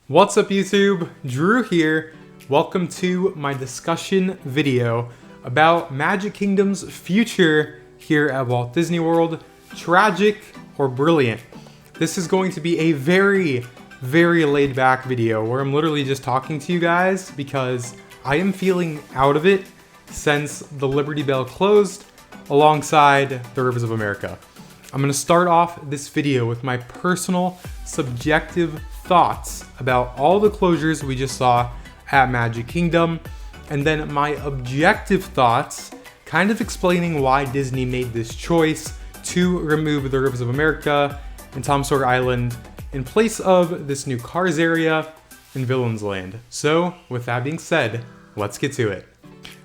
What's up YouTube? Drew here. Welcome to my discussion video about Magic Kingdom's future here at Walt Disney World. Tragic or brilliant? This is going to be a very laid back video where I'm literally just talking to you guys because I am feeling out of it since the Liberty Belle closed alongside the Rivers of America. I'm going to start off this video with my personal subjective thoughts about all the closures we just saw at Magic Kingdom, and then my objective thoughts kind of explaining why Disney made this choice to remove the Rivers of America and Sawyer Island in place of this new Cars area in Villains Land. So with that being said, let's get to it.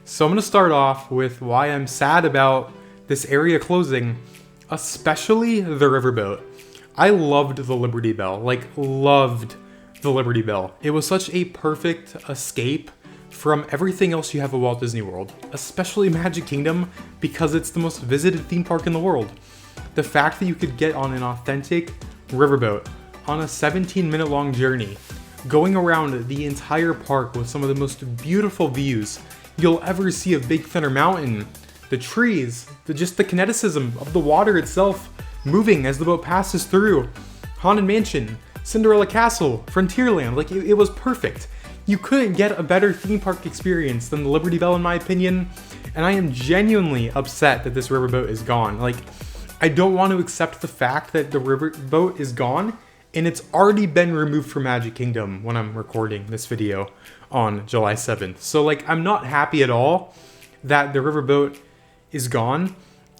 So I'm going to start off with why I'm sad about this area closing, especially the Riverboat. I loved the Liberty Belle, loved the Liberty Belle. It was such a perfect escape from everything else you have at Walt Disney World, especially Magic Kingdom, because it's the most visited theme park in the world. The fact that you could get on an authentic riverboat on a 17-minute long journey, going around the entire park with some of the most beautiful views you'll ever see of Big Thunder Mountain, the trees, just the kineticism of the water itself moving as the boat passes through, Haunted Mansion, Cinderella Castle, Frontierland, it was perfect. You couldn't get a better theme park experience than the Liberty Belle in my opinion, and I am genuinely upset that this riverboat is gone. I don't want to accept the fact that the riverboat is gone, and it's already been removed from Magic Kingdom when I'm recording this video on July 7th. So I'm not happy at all that the riverboat is gone,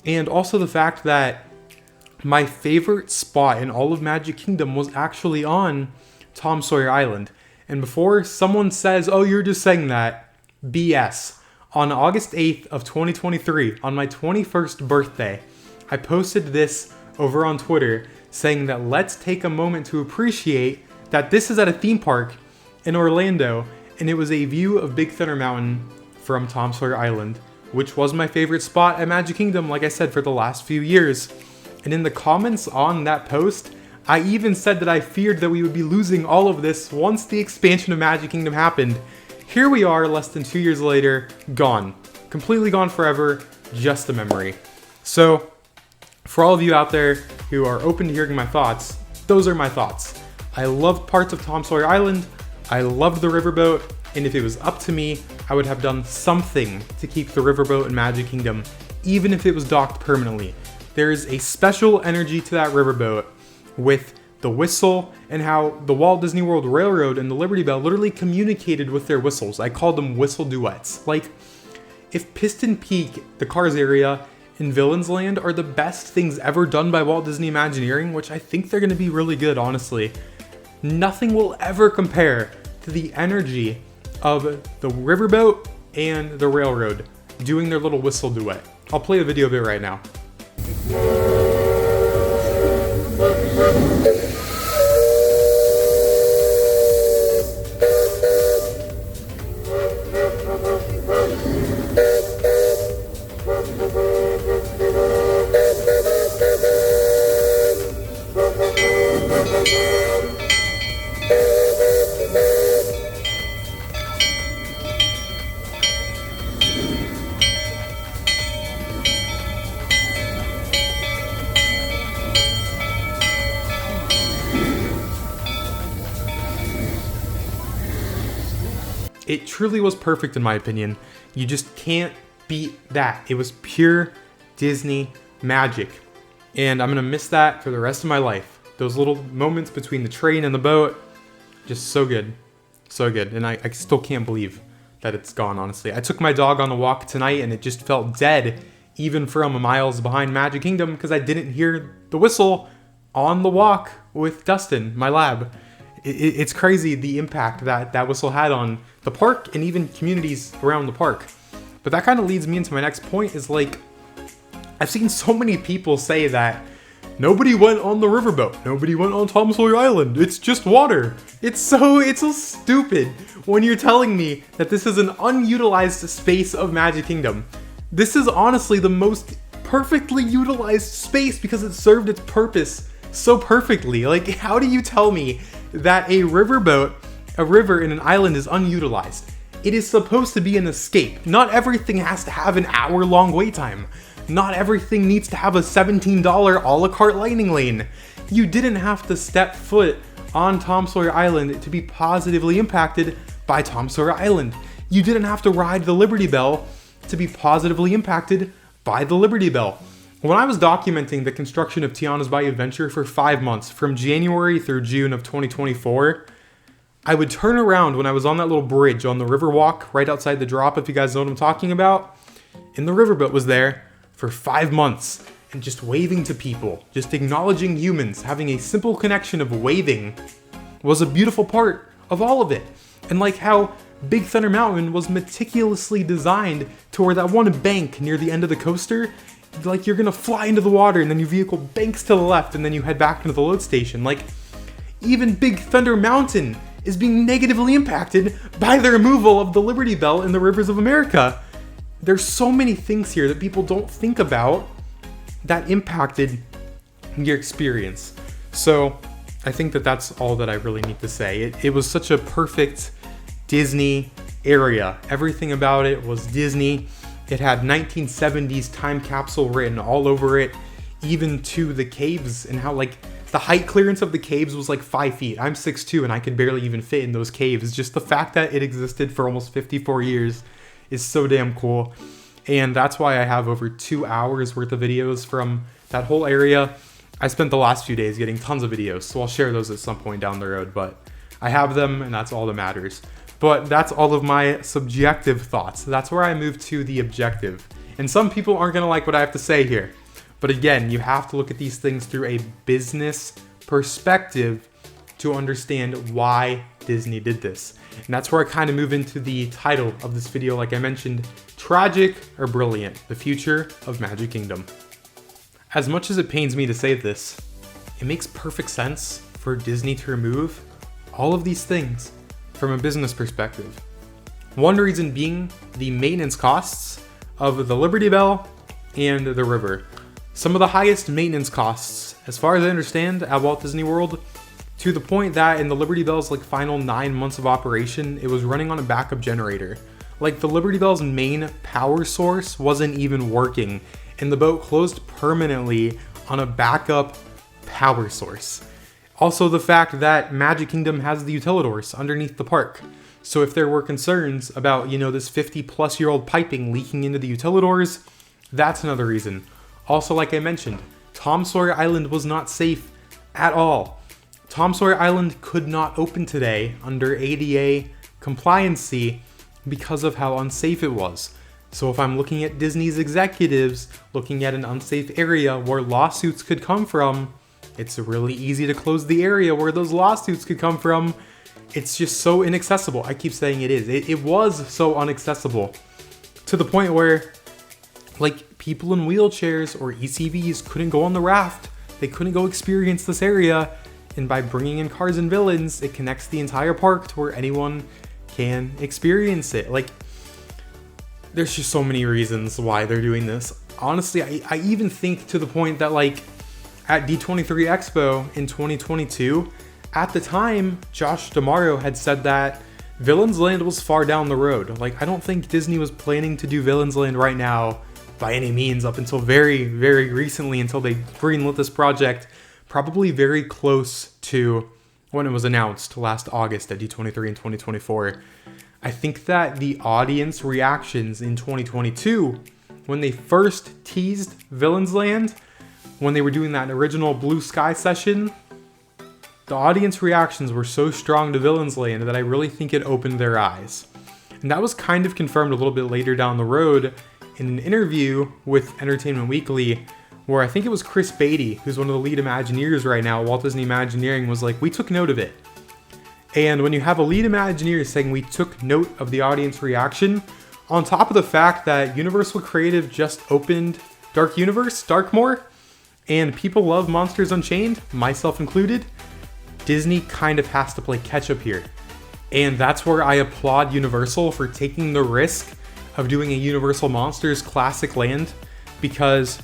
and also the fact that my favorite spot in all of Magic Kingdom was actually on Sawyer Island. And before someone says, oh, you're just saying that, BS. On August 8th of 2023, on my 21st birthday, I posted this over on Twitter saying that let's take a moment to appreciate that this is at a theme park in Orlando, and it was a view of Big Thunder Mountain from Sawyer Island, which was my favorite spot at Magic Kingdom, like I said, for the last few years. And in the comments on that post, I even said that I feared that we would be losing all of this once the expansion of Magic Kingdom happened. Here we are, less than 2 years later, gone. Completely gone forever, just a memory. So, for all of you out there who are open to hearing my thoughts, those are my thoughts. I loved parts of Sawyer Island, I loved the riverboat, and if it was up to me, I would have done something to keep the riverboat in Magic Kingdom, even if it was docked permanently. There's a special energy to that riverboat with the whistle and how the Walt Disney World Railroad and the Liberty Belle literally communicated with their whistles. I called them whistle duets. If Piston Peak, the Cars area, and Villains Land are the best things ever done by Walt Disney Imagineering, which I think they're going to be really good, honestly, nothing will ever compare to the energy of the riverboat and the railroad doing their little whistle duet. I'll play a video of it right now. It truly was perfect in my opinion. You just can't beat that. It was pure Disney magic. And I'm gonna miss that for the rest of my life. Those little moments between the train and the boat, just so good. So good. And I still can't believe that it's gone, honestly. I took my dog on a walk tonight and it just felt dead, even from miles behind Magic Kingdom, because I didn't hear the whistle on the walk with Dustin, my lab. It's crazy the impact that whistle had on the park and even communities around the park. But that kind of leads me into my next point is I've seen so many people say that nobody went on the riverboat, nobody went on Sawyer Island, it's just water. It's so stupid when you're telling me that this is an unutilized space of Magic Kingdom. This is honestly the most perfectly utilized space because it served its purpose so perfectly. Like, how do you tell me that a riverboat a river in an island is unutilized. It is supposed to be an escape. Not everything has to have an hour-long wait time. Not everything needs to have a $17 a la carte lightning lane. You didn't have to step foot on Tom Sawyer Island to be positively impacted by Tom Sawyer Island. You didn't have to ride the Liberty Belle to be positively impacted by the Liberty Belle. When I was documenting the construction of Tiana's Bayou Adventure for 5 months, from January through June of 2024, I would turn around when I was on that little bridge on the Riverwalk right outside the drop, if you guys know what I'm talking about, and the Riverboat was there for 5 months and just waving to people, just acknowledging humans. Having a simple connection of waving was a beautiful part of all of it. And like how Big Thunder Mountain was meticulously designed to where that one bank near the end of the coaster, like you're gonna fly into the water and then your vehicle banks to the left and then you head back into the load station. Like, even Big Thunder Mountain is being negatively impacted by the removal of the Liberty Belle in the rivers of America. There's so many things here that people don't think about that impacted your experience. So I think that that's all that I really need to say. It was such a perfect Disney area. Everything about it was Disney. It had 1970s time capsule written all over it, even to the caves, and how like the height clearance of the caves was like 5 feet. I'm 6'2" and I could barely even fit in those caves. Just the fact that it existed for almost 54 years is so damn cool. And that's why I have over 2 hours worth of videos from that whole area. I spent the last few days getting tons of videos, so I'll share those at some point down the road, but I have them and that's all that matters. But that's all of my subjective thoughts. That's where I move to the objective. And some people aren't gonna like what I have to say here. But again, you have to look at these things through a business perspective to understand why Disney did this. And that's where I kind of move into the title of this video, like I mentioned, tragic or brilliant, the future of Magic Kingdom. As much as it pains me to say this, it makes perfect sense for Disney to remove all of these things from a business perspective. One reason being the maintenance costs of the Liberty Belle and the river. Some of the highest maintenance costs, as far as I understand, at Walt Disney World, to the point that in the Liberty Belle's like final 9 months of operation, it was running on a backup generator. Like the Liberty Belle's main power source wasn't even working, and the boat closed permanently on a backup power source. Also, the fact that Magic Kingdom has the utilidors underneath the park. So if there were concerns about, this 50-plus-year-old piping leaking into the utilidors, that's another reason. Also, like I mentioned, Tom Sawyer Island was not safe at all. Tom Sawyer Island could not open today under ADA compliancy because of how unsafe it was. So if I'm looking at Disney's executives, looking at an unsafe area where lawsuits could come from, it's really easy to close the area where those lawsuits could come from. It's just so inaccessible. I keep saying it is. It was so inaccessible to the point where like people in wheelchairs or ECVs couldn't go on the raft. They couldn't go experience this area. And by bringing in cars and villains, it connects the entire park to where anyone can experience it. Like, there's just so many reasons why they're doing this. Honestly, I even think to the point that like at D23 Expo in 2022, at the time, Josh DeMario had said that Villains Land was far down the road. Like, I don't think Disney was planning to do Villains Land right now by any means up until very, very recently, until they greenlit this project, probably very close to when it was announced last August at D23 in 2024. I think that the audience reactions in 2022, when they first teased Villains Land, when they were doing that original Blue Sky session, the audience reactions were so strong to Villains Land that I really think it opened their eyes. And that was kind of confirmed a little bit later down the road in an interview with Entertainment Weekly, where I think it was Chris Beatty, who's one of the lead Imagineers right now at Walt Disney Imagineering, was like, we took note of it. And when you have a lead Imagineer saying we took note of the audience reaction, on top of the fact that Universal Creative just opened Dark Universe, Darkmoor, and people love Monsters Unchained, myself included, Disney kind of has to play catch up here. And that's where I applaud Universal for taking the risk of doing a Universal Monsters Classic Land, because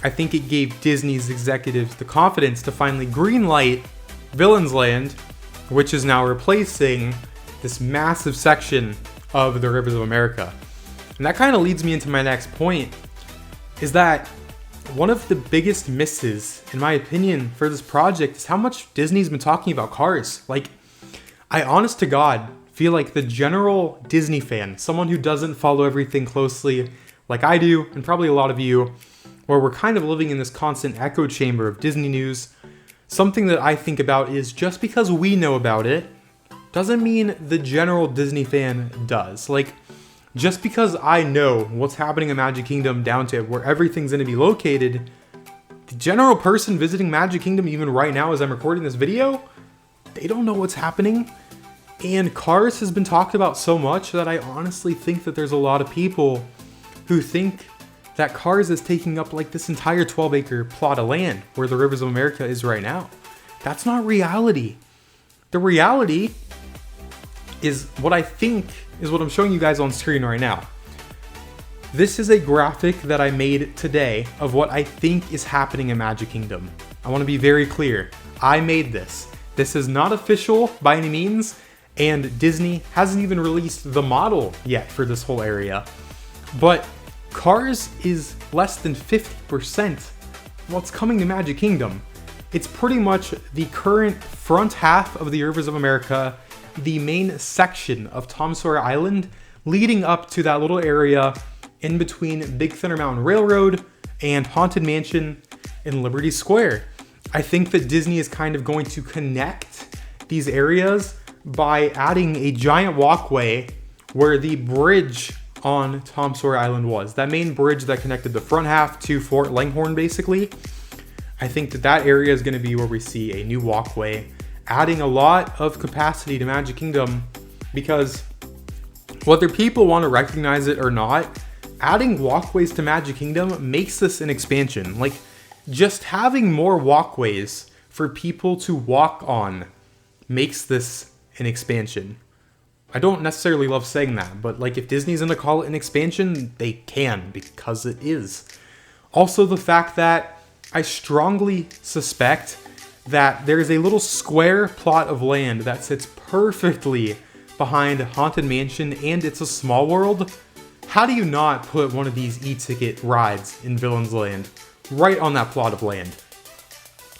I think it gave Disney's executives the confidence to finally greenlight Villains Land, which is now replacing this massive section of the rivers of America. And that kind of leads me into my next point, is that one of the biggest misses, in my opinion, for this project is how much Disney's been talking about cars. Like, I honest to God feel like the general Disney fan, someone who doesn't follow everything closely like I do, and probably a lot of you, where we're kind of living in this constant echo chamber of Disney news, something that I think about is just because we know about it doesn't mean the general Disney fan does. Like, just because I know what's happening in Magic Kingdom down to where everything's going to be located, the general person visiting Magic Kingdom even right now as I'm recording this video, they don't know what's happening. And Cars has been talked about so much that I honestly think that there's a lot of people who think that Cars is taking up like this entire 12-acre plot of land where the Rivers of America is right now. That's not reality. The reality is what I think is what I'm showing you guys on screen right now. This is a graphic that I made today of what I think is happening in Magic Kingdom. I want to be very clear. I made this. This is not official by any means, and Disney hasn't even released the model yet for this whole area. But Cars is less than 50% of what's coming to Magic Kingdom. It's pretty much the current front half of the Rivers of America, the main section of Tom Sawyer Island, leading up to that little area in between Big Thunder Mountain Railroad and Haunted Mansion in Liberty Square. I think that Disney is kind of going to connect these areas by adding a giant walkway where the bridge on Tom Sawyer Island was. That main bridge that connected the front half to Fort Langhorne, basically. I think that that area is going to be where we see a new walkway, adding a lot of capacity to Magic Kingdom, because whether people want to recognize it or not, adding walkways to Magic Kingdom makes this an expansion. Like, just having more walkways for people to walk on makes this an expansion. I don't necessarily love saying that, but like if Disney's gonna call it an expansion, they can, because it is. Also, the fact that I strongly suspect that there is a little square plot of land that sits perfectly behind Haunted Mansion and It's a Small World. How do you not put one of these e-ticket rides in Villain's Land right on that plot of land?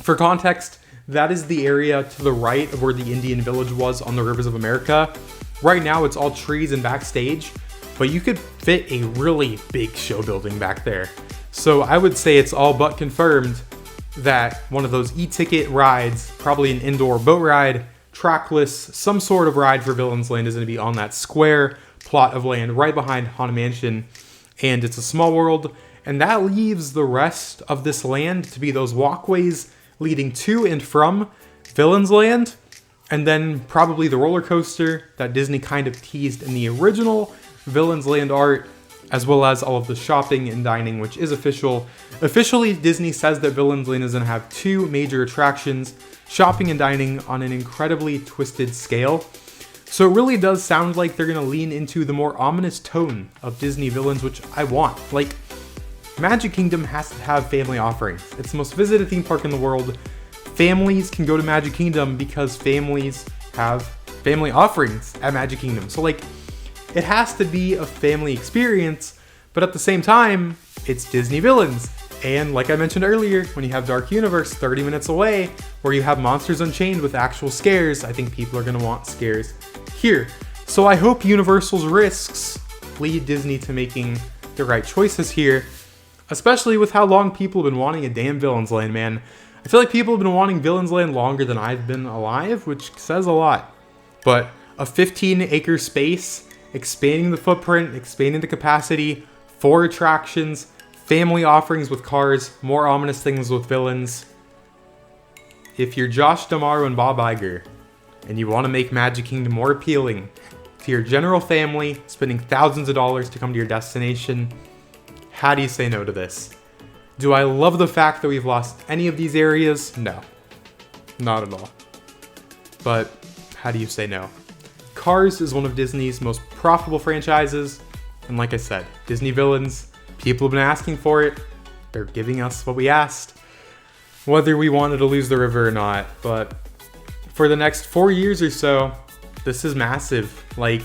For context, that is the area to the right of where the Indian Village was on the Rivers of America. Right now it's all trees and backstage, but you could fit a really big show building back there. So I would say it's all but confirmed that one of those e-ticket rides, probably an indoor boat ride, trackless, some sort of ride for Villain's Land, is going to be on that square plot of land right behind Haunted Mansion and It's a Small World. And that leaves the rest of this land to be those walkways leading to and from Villain's Land, and then probably the roller coaster that Disney kind of teased in the original Villain's Land art, as well as all of the shopping and dining, which is official. Officially, Disney says that Villain's Land is going to have two major attractions, shopping and dining on an incredibly twisted scale. So it really does sound like they're going to lean into the more ominous tone of Disney villains, which I want. Like, Magic Kingdom has to have family offerings. It's the most visited theme park in the world. Families can go to Magic Kingdom because families have family offerings at Magic Kingdom. So like, it has to be a family experience, but at the same time, it's Disney villains. And like I mentioned earlier, when you have Dark Universe 30 minutes away, where you have Monsters Unchained with actual scares, I think people are gonna want scares here. So I hope Universal's risks lead Disney to making the right choices here, especially with how long people have been wanting a damn Villain's Land, man. I feel like people have been wanting Villain's Land longer than I've been alive, which says a lot. But a 15-acre space, expanding the footprint, expanding the capacity, 4 attractions, family offerings with cars, more ominous things with villains. If you're Josh D'Amaro and Bob Iger, and you want to make Magic Kingdom more appealing to your general family, spending thousands of dollars to come to your destination, how do you say no to this? Do I love the fact that we've lost any of these areas? No, not at all. But how do you say no? Cars is one of Disney's most profitable franchises, and like I said, Disney villains, people have been asking for it. They're giving us what we asked, whether we wanted to lose the river or not. But for the next 4 years or so, this is massive. Like,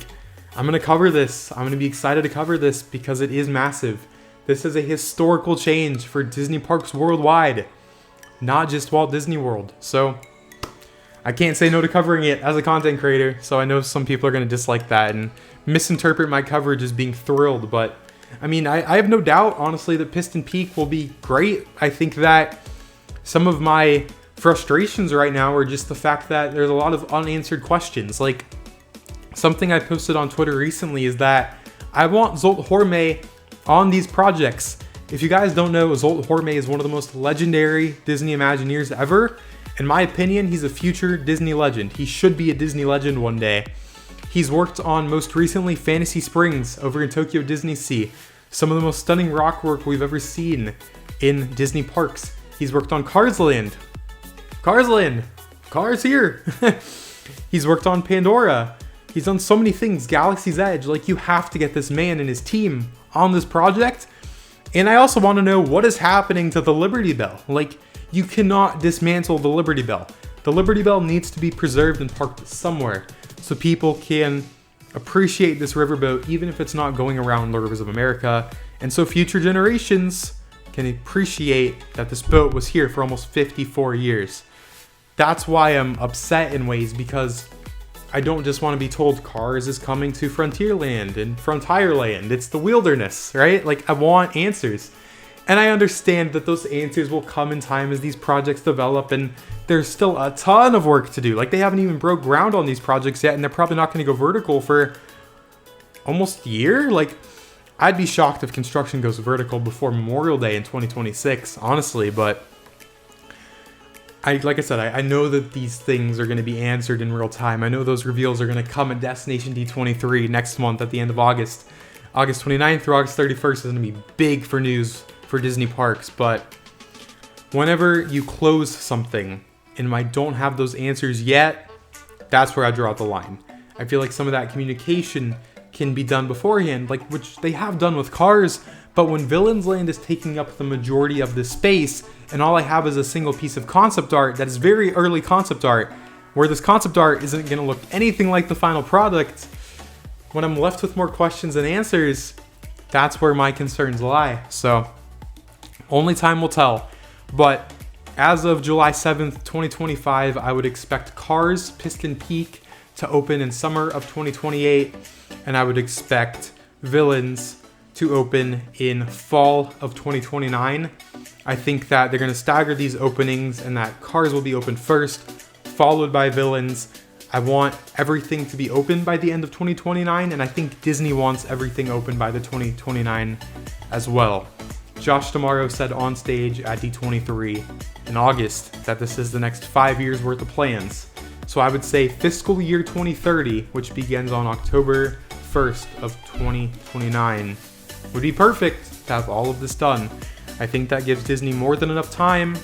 I'm gonna cover this. I'm gonna be excited to cover this because it is massive. This is a historical change for Disney parks worldwide, not just Walt Disney World. So I can't say no to covering it as a content creator. So I know some people are gonna dislike that and misinterpret my coverage as being thrilled, but I mean, I have no doubt, honestly, that Piston Peak will be great. I think that some of my frustrations right now are just the fact that there's a lot of unanswered questions. Like, something I posted on Twitter recently is that I want Zsolt Hormé on these projects. If you guys don't know, Zsolt Hormé is one of the most legendary Disney Imagineers ever. In my opinion, he's a future Disney legend. He should be a Disney legend one day. He's worked on, most recently, Fantasy Springs over in Tokyo Disney Sea. Some of the most stunning rock work we've ever seen in Disney parks. He's worked on Cars Land. Cars here. He's worked on Pandora. He's done so many things, Galaxy's Edge. Like, you have to get this man and his team on this project. And I also want to know what is happening to the Liberty Bell. Like, you cannot dismantle the Liberty Bell. The Liberty Bell needs to be preserved and parked somewhere so people can appreciate this riverboat, even if it's not going around the rivers of America. And so future generations can appreciate that this boat was here for almost 54 years. That's why I'm upset in ways, because I don't just want to be told Cars is coming to Frontierland and Frontierland. It's the wheelderness, right? Like, I want answers. And I understand that those answers will come in time as these projects develop, and there's still a ton of work to do. Like, they haven't even broke ground on these projects yet, and they're probably not going to go vertical for almost a year. Like, I'd be shocked if construction goes vertical before Memorial Day in 2026, honestly, but like I said, I know that these things are going to be answered in real time. I know those reveals are going to come at Destination D23 next month at the end of August. August 29th through August 31st is going to be big for news for Disney parks, but whenever you close something and I don't have those answers yet, that's where I draw the line. I feel like some of that communication can be done beforehand, like which they have done with Cars, but when Villains Land is taking up the majority of the space and all I have is a single piece of concept art that is very early concept art, where this concept art isn't going to look anything like the final product, when I'm left with more questions than answers, that's where my concerns lie. So only time will tell. But as of July 7th, 2025, I would expect Cars Piston Peak to open in summer of 2028, and I would expect Villains to open in fall of 2029. I think that they're going to stagger these openings and that Cars will be open first, followed by Villains. I want everything to be open by the end of 2029, and I think Disney wants everything open by the 2029 as well. Josh D'Amaro said on stage at D23 in August that this is the next 5 years worth of plans. So I would say fiscal year 2030, which begins on October 1st of 2029, would be perfect to have all of this done. I think that gives Disney more than enough time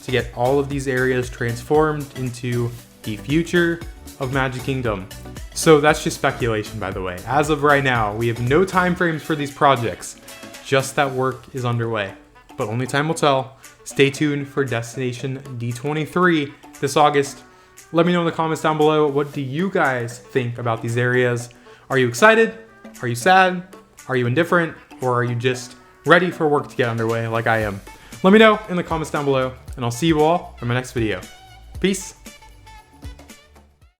to get all of these areas transformed into the future of Magic Kingdom. So that's just speculation, by the way. As of right now, we have no time frames for these projects, just that work is underway. But only time will tell. Stay tuned for Destination D23 this August. Let me know in the comments down below, what do you guys think about these areas? Are you excited? Are you sad? Are you indifferent? Or are you just ready for work to get underway like I am? Let me know in the comments down below, and I'll see you all in my next video. Peace.